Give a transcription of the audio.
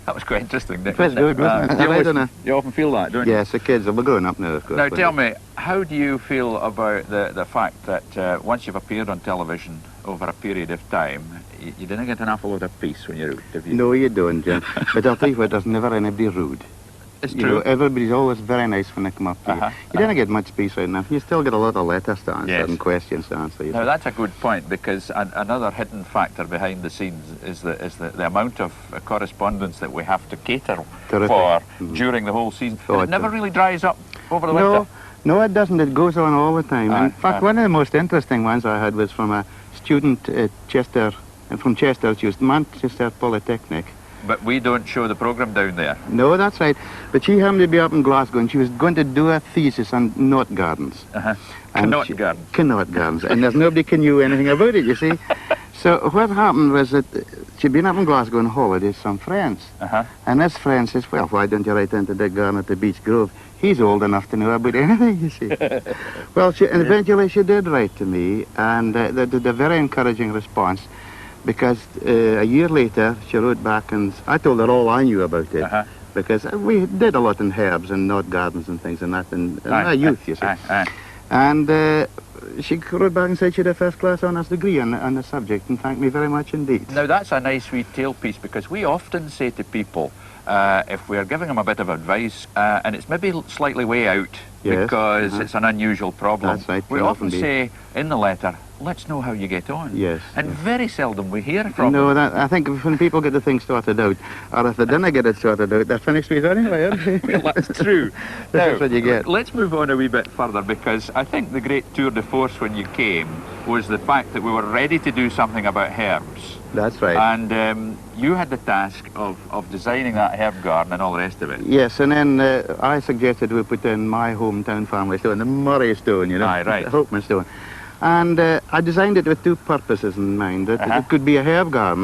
That was quite interesting, Nick. It was good, wasn't it? You often feel that, don't you? Yes, the kids, we're growing up now, of course. Now, tell me, how do you feel about the fact that once you've appeared on television over a period of time, you didn't get an awful lot of peace when you're out, have you? No, you don't, Jim. But I'll tell you what, there's never anybody rude. It's You true. know, everybody's always very nice when they come up to you. You didn't get much peace right now. You still get a lot of letters to answer and questions to answer. Now, that's a good point, because another hidden factor behind the scenes is the amount of correspondence that we have to cater for during the whole season. And it never really dries up over the winter. No, it doesn't. It goes on all the time. In fact, one of the most interesting ones I had was from a student at from Chester, she was Manchester Polytechnic. But we don't show the programme down there. No, that's right. But she happened to be up in Glasgow, and she was going to do a thesis on knot gardens. Knot gardens. Knot gardens. And there's nobody can knew anything about it, you see. So what happened was that she'd been up in Glasgow on holiday with some friends. And this friend says, well, why don't you write into the garden at the Beechgrove? He's old enough to know about anything, you see. Well, and eventually she did write to me, and they did a very encouraging response. Because a year later, she wrote back, and I told her all I knew about it. Because we did a lot in herbs and knot gardens and things and that in our youth, you see. And she wrote back and said she had a first-class honours degree on the subject, and thanked me very much indeed. Now, that's a nice wee tailpiece, because we often say to people, if we're giving them a bit of advice, and it's maybe slightly way out, because it's an unusual problem, that's right, we often say in the letter, let's know how you get on. And very seldom we hear from them. No, I think when people get the thing sorted out, or if they didn't get it sorted out, they're finished with it anyway, aren't they? Well, that's true. That's what you get. Let's move on a wee bit further, because I think the great tour de force when you came was the fact that we were ready to do something about herbs. That's right. And you had the task of designing that herb garden and all the rest of it. Yes, and then I suggested we put in my hometown family stone, the Murray stone, you know, the Hopeman stone. And I designed it with two purposes in mind. That it could be a herb garden,